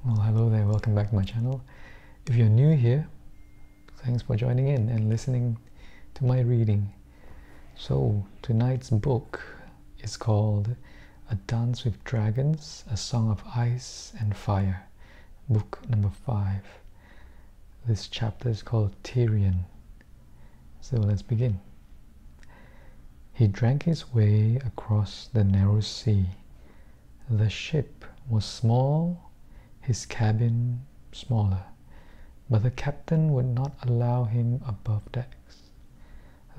Well, hello there, welcome back to my channel. If you're new here, thanks for joining in and listening to my reading. So, tonight's book is called A Dance with Dragons, A Song of Ice and Fire, book number 5. This chapter is called Tyrion. So let's begin. He drank his way across the narrow sea. The ship was small, his cabin smaller, but the captain would not allow him above decks.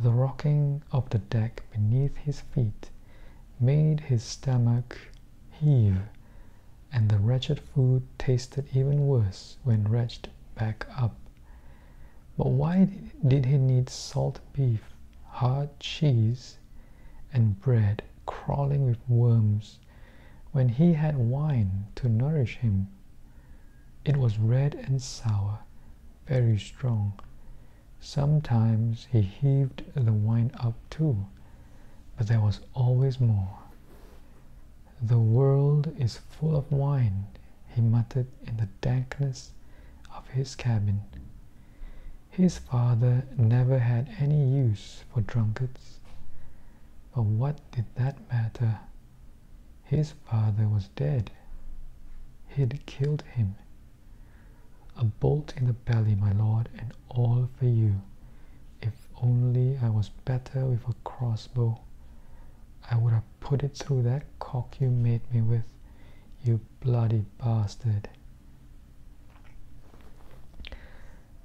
The rocking of the deck beneath his feet made his stomach heave, and the wretched food tasted even worse when retched back up. But why did he need salt beef, hard cheese, and bread crawling with worms when he had wine to nourish him? It was red and sour, very strong. Sometimes he heaved the wine up too, but there was always more. The world is full of wine, he muttered in the dankness of his cabin. His father never had any use for drunkards. But what did that matter? His father was dead. He'd killed him. A bolt in the belly, my lord, and all for you. If only I was better with a crossbow, I would have put it through that cock you made me with, you bloody bastard.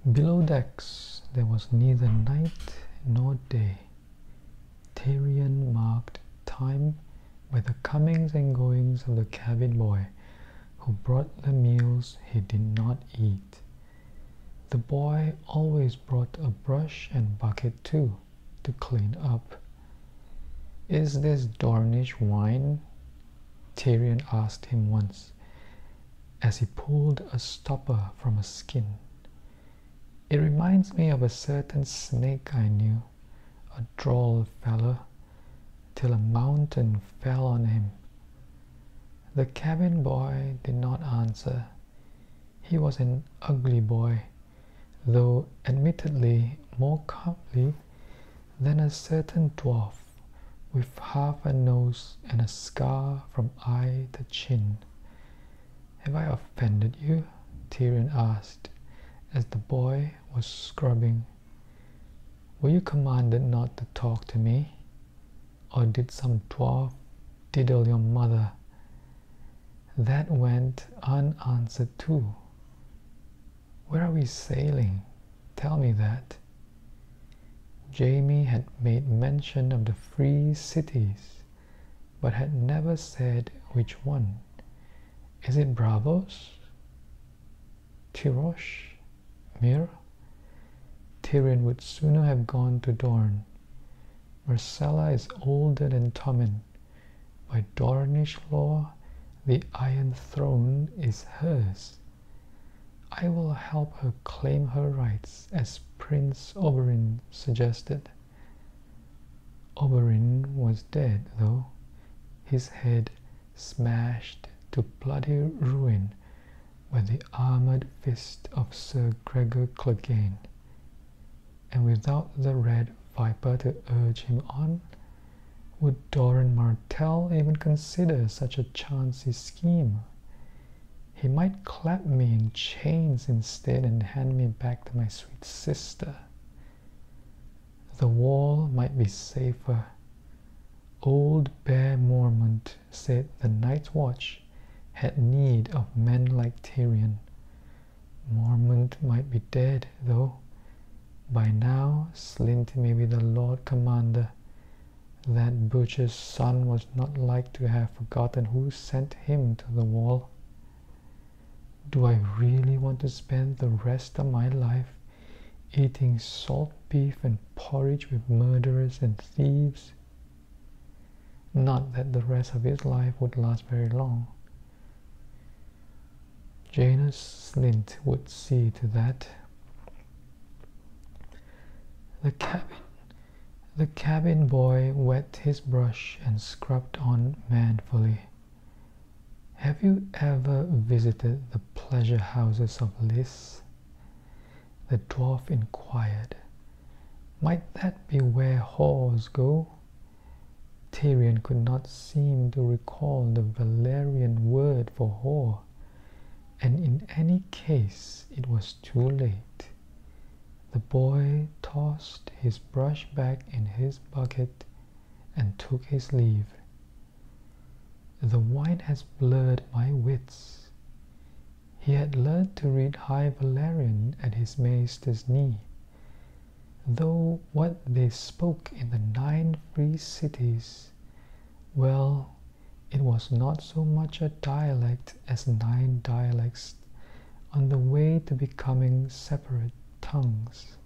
Below decks there was neither night nor day. Tyrion marked time by the comings and goings of the cabin boy, who brought the meals he did not eat. The boy always brought a brush and bucket too, to clean up. "Is this Dornish wine?" Tyrion asked him once, as he pulled a stopper from a skin. "It reminds me of a certain snake I knew, a droll fellow, till a mountain fell on him." The cabin boy did not answer. He was an ugly boy, though admittedly more comely than a certain dwarf with half a nose and a scar from eye to chin. "Have I offended you?" Tyrion asked, as the boy was scrubbing. "Were you commanded not to talk to me? Or did some dwarf diddle your mother?" That went unanswered too. "Where are we sailing? Tell me that." Jaime had made mention of the free cities, but had never said which one. "Is it Bravos? Tirosh? Mir?" Tyrion would sooner have gone to Dorne. Myrcella is older than Tommen. By Dornish law, the Iron Throne is hers. I will help her claim her rights, as Prince Oberyn suggested. Oberyn was dead, though, his head smashed to bloody ruin by the armoured fist of Sir Gregor Clegane. And without the Red Viper to urge him on, would Doran Martell even consider such a chancy scheme? He might clap me in chains instead and hand me back to my sweet sister. The wall might be safer. Old Bear Mormont said the Night's Watch had need of men like Tyrion. Mormont might be dead, though. By now, Slint may be the Lord Commander. That butcher's son was not like to have forgotten who sent him to the wall. Do I really want to spend the rest of my life eating salt beef and porridge with murderers and thieves? Not that the rest of his life would last very long. Janos Slint would see to that. The cabin boy wet his brush and scrubbed on manfully. Have you ever visited the pleasure houses of Lys? The dwarf inquired. Might that be where whores go? Tyrion could not seem to recall the Valerian word for whore, and in any case it was too late. The boy tossed his brush back in his bucket and took his leave. The wine has blurred my wits. He had learned to read High Valerian at his maester's knee, though what they spoke in the 9 free cities, well, it was not so much a dialect as 9 dialects on the way to becoming separate tongues.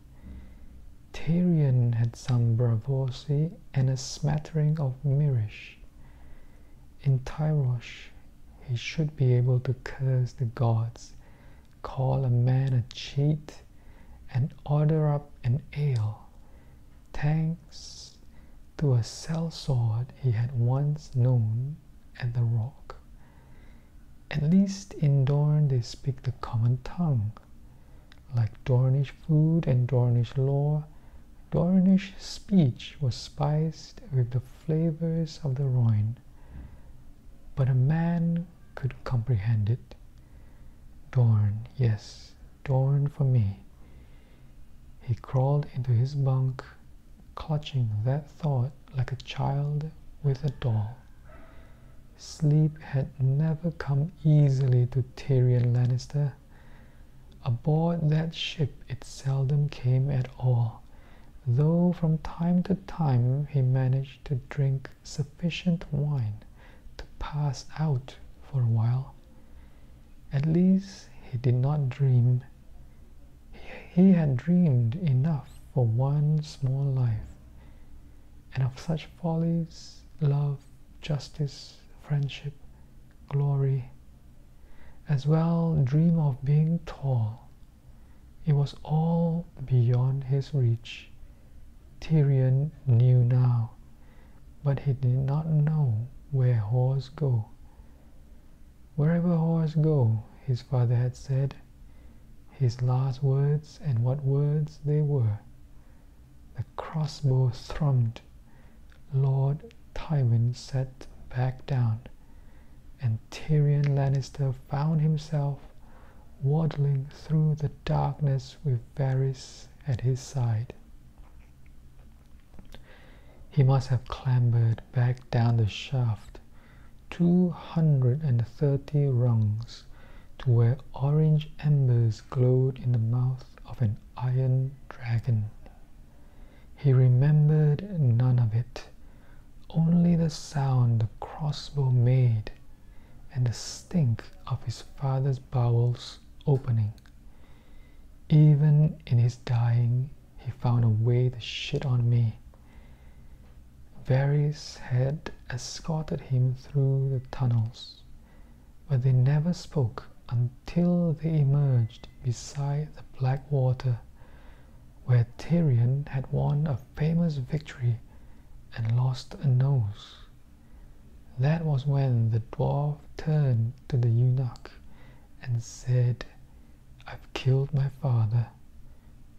Tyrion had some Braavosi and a smattering of Mirish. In Tyrosh, he should be able to curse the gods, call a man a cheat, and order up an ale, thanks to a sellsword he had once known at the Rock. At least in Dorne they speak the common tongue. Like Dornish food and Dornish lore, Dornish speech was spiced with the flavors of the Rhoyne, but a man could comprehend it. Dorne, yes, Dorne for me. He crawled into his bunk, clutching that thought like a child with a doll. Sleep had never come easily to Tyrion Lannister. Aboard that ship it seldom came at all, though from time to time he managed to drink sufficient wine to pass out for a while. At least he did not dream. He had dreamed enough for one small life, and of such follies, love, justice, friendship, glory, as well dream of being tall. It was all beyond his reach. Tyrion knew now, but he did not know where whores go. Wherever whores go, his father had said, his last words, and what words they were. The crossbow thrummed. Lord Tywin sat back down, and Tyrion Lannister found himself waddling through the darkness with Varys at his side. He must have clambered back down the shaft 230 rungs to where orange embers glowed in the mouth of an iron dragon. He remembered none of it, only the sound the crossbow made and the stink of his father's bowels opening. Even in his dying, he found a way to shit on me. Varys had escorted him through the tunnels, but they never spoke until they emerged beside the black water, where Tyrion had won a famous victory and lost a nose. That was when the dwarf turned to the eunuch and said, "I've killed my father,"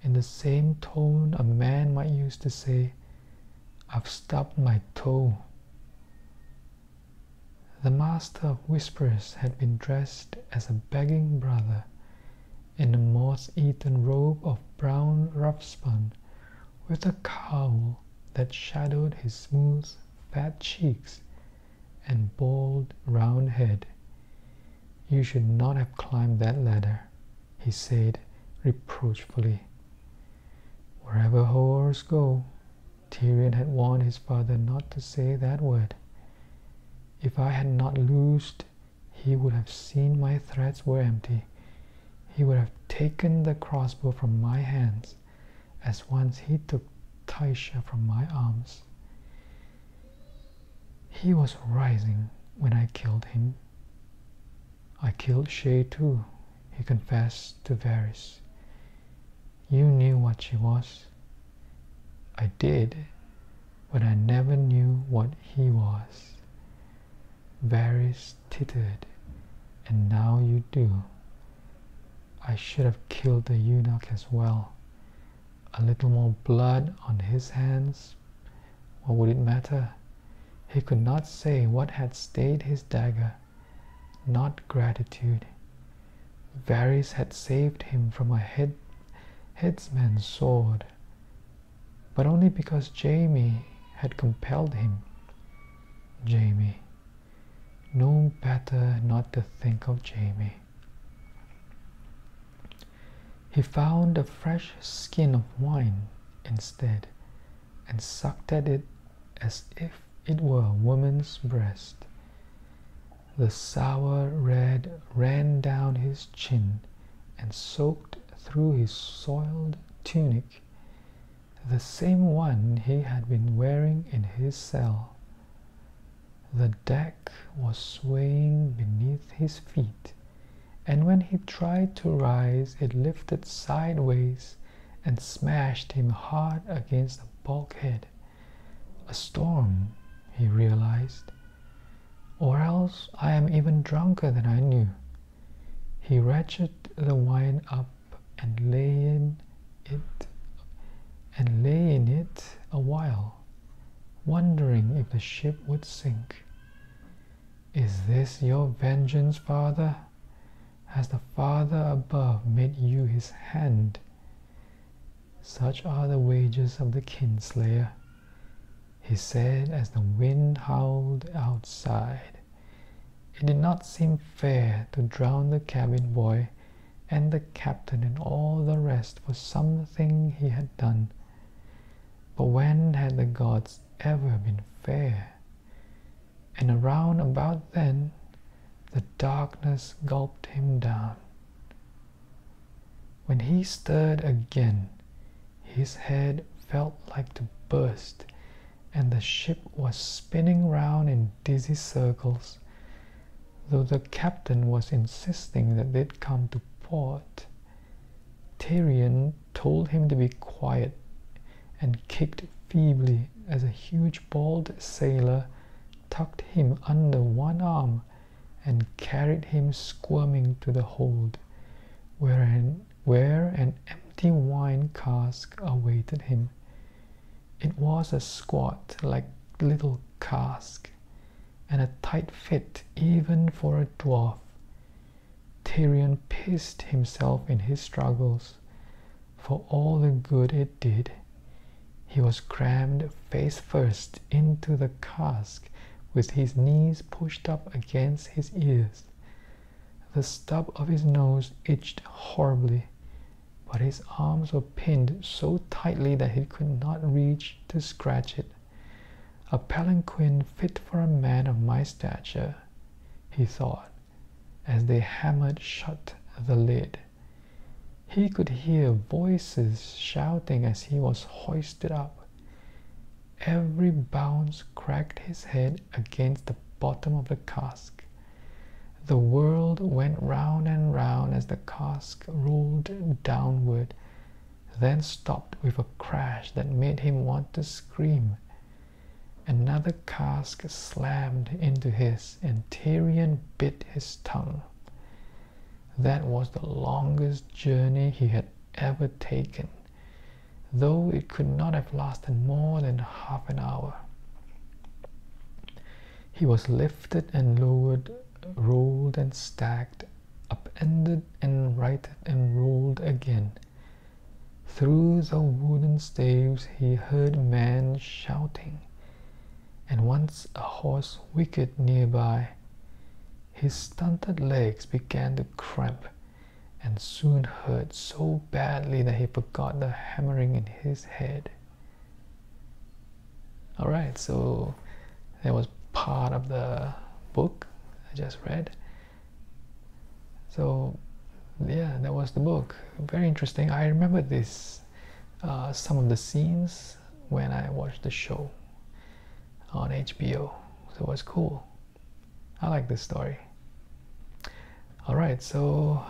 in the same tone a man might use to say, "I've stubbed my toe." The master of whispers had been dressed as a begging brother in a moth-eaten robe of brown rough-spun, with a cowl that shadowed his smooth, fat cheeks and bald, round head. "You should not have climbed that ladder," he said reproachfully. Wherever whores go, Tyrion had warned his father not to say that word. If I had not loosed, he would have seen my threats were empty. He would have taken the crossbow from my hands, as once he took Tysha from my arms. He was rising when I killed him. I killed Shay too, he confessed to Varys. You knew what she was. I did, but I never knew what he was. Varys tittered and now you do. I should have killed the eunuch as well. A little more blood on his hands, what would it matter? He could not say what had stayed his dagger, not gratitude. Varys had saved him from a headsman's sword, but only because Jaime had compelled him. Jaime. No better not to think of Jaime. He found a fresh skin of wine instead, and sucked at it as if it were a woman's breast. The sour red ran down his chin and soaked through his soiled tunic, the same one he had been wearing in his cell. The deck was swaying beneath his feet, and when he tried to rise, it lifted sideways and smashed him hard against the bulkhead. A storm, he realized. Or else I am even drunker than I knew. He ratcheted the wine up and lay in it a while, wondering if the ship would sink. Is this your vengeance, Father? Has the Father above made you his hand? Such are the wages of the kinslayer, he said as the wind howled outside. It did not seem fair to drown the cabin boy and the captain and all the rest for something he had done. But when had the gods ever been fair? And around about then, the darkness gulped him down. When he stirred again, his head felt like to burst, and the ship was spinning round in dizzy circles, though the captain was insisting that they'd come to port. Tyrion told him to be quiet and kicked feebly as a huge bald sailor tucked him under one arm and carried him squirming to the hold, where an empty wine cask awaited him. It was a squat, little cask, and a tight fit even for a dwarf. Tyrion pissed himself in his struggles, for all the good it did. He was crammed face first into the cask, with his knees pushed up against his ears. The stub of his nose itched horribly, but his arms were pinned so tightly that he could not reach to scratch it. A palanquin fit for a man of my stature, he thought, as they hammered shut the lid. He could hear voices shouting as he was hoisted up. Every bounce cracked his head against the bottom of the cask. The world went round and round as the cask rolled downward, then stopped with a crash that made him want to scream. Another cask slammed into his, and Tyrion bit his tongue. That was the longest journey he had ever taken, though it could not have lasted more than half an hour. He was lifted and lowered, rolled and stacked, upended and righted and rolled again. Through the wooden staves he heard men shouting, and once a horse wicket nearby. His stunted legs began to cramp, and soon hurt so badly that he forgot the hammering in his head. Alright, so that was part of the book I just read. So yeah, that was the book. Very interesting. I remember this, some of the scenes when I watched the show on HBO. So it was cool. I like this story. Alright, so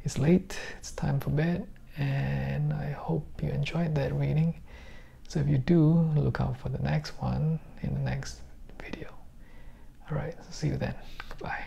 it's late, it's time for bed, and I hope you enjoyed that reading. So if you do, look out for the next one in the next video. Alright, see you then. Goodbye.